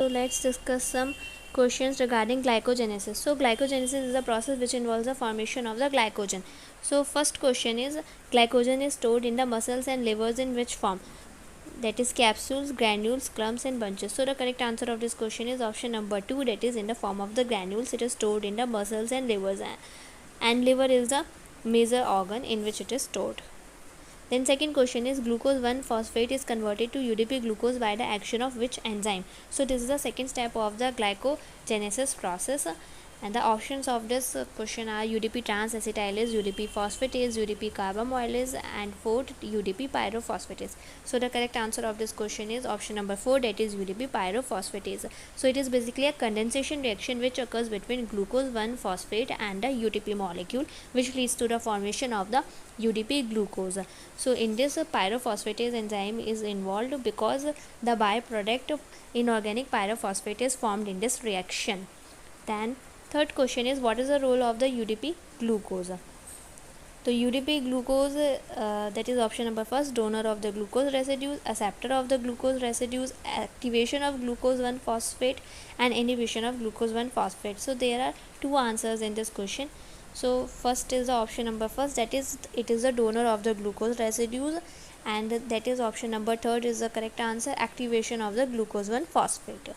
let's discuss some questions regarding glycogenesis. So glycogenesis is a process which involves the formation of the glycogen. So first question is, glycogen is stored in the muscles and livers in which form? That is capsules, granules, clumps and bunches. So the correct answer of this question is option number 2, that is in the form of the granules. It is stored in the muscles and livers, and liver is the major organ in which it is stored. Then second question is, glucose 1-phosphate is converted to UDP glucose by the action of which enzyme? So this is the second step of the glycogenesis process, and the options of this question are UDP trans-acetylase, UDP phosphatase, UDP carbamylase, and fourth UDP pyrophosphatase. So the correct answer of this question is option number 4, that is UDP pyrophosphatase. So it is basically a condensation reaction which occurs between glucose 1-phosphate and the UDP molecule, which leads to the formation of the UDP glucose. So in this, pyrophosphatase enzyme is involved because the byproduct inorganic pyrophosphate is formed in this reaction. Then third question is, what is the role of the UDP glucose? So UDP glucose, that is option number first, donor of the glucose residues, acceptor of the glucose residues, activation of glucose 1-phosphate, and inhibition of glucose 1-phosphate. So there are two answers in this question. So first is the option number first, that is it is the donor of the glucose residues, and that is option number third is the correct answer, activation of the glucose 1-phosphate.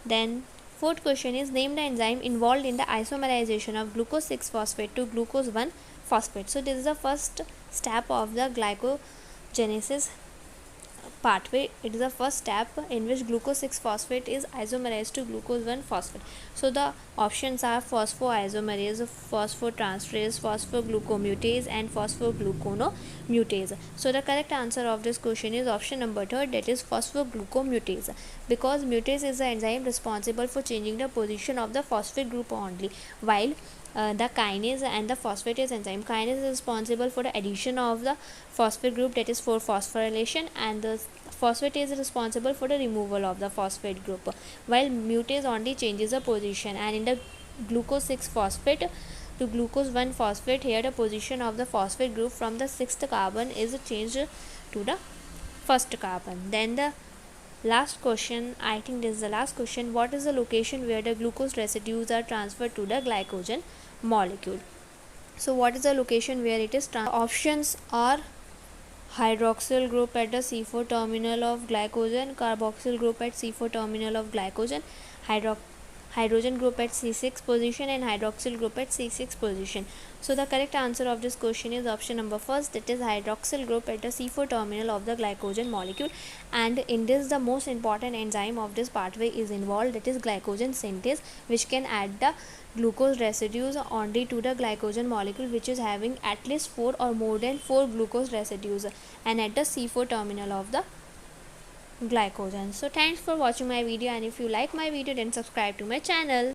Then fourth question is, name the enzyme involved in the isomerization of glucose 6-phosphate to glucose 1-phosphate. So this is the first step of the glycogenesis pathway. It is the first step in which glucose 6-phosphate is isomerized to glucose 1-phosphate. So the options are phosphoisomerase, phosphotransferase, phosphoglucomutase, and phosphogluconomutase. So the correct answer of this question is option number third, that is phosphoglucomutase, because mutase is the enzyme responsible for changing the position of the phosphate group only, while the kinase and the phosphatase enzyme, kinase is responsible for the addition of the phosphate group, that is for phosphorylation, and the phosphatase is responsible for the removal of the phosphate group, while mutase only changes the position. And in the glucose 6-phosphate to glucose 1-phosphate, here the position of the phosphate group from the 6th carbon is changed to the 1st carbon. Then the last question, I think this is the last question, what is the location where the glucose residues are transferred to the glycogen molecule? So what is the location where it is options are hydroxyl group at the C4 terminal of glycogen, carboxyl group at C4 terminal of glycogen, hydrogen group at C6 position, and hydroxyl group at C6 position. So the correct answer of this question is option number first, that is hydroxyl group at the C4 terminal of the glycogen molecule. And in this, the most important enzyme of this pathway is involved, that is glycogen synthase, which can add the glucose residues only to the glycogen molecule which is having at least 4 or more than 4 glucose residues, and at the C4 terminal of the glycogen. So thanks for watching my video, and if you like my video, then subscribe to my channel.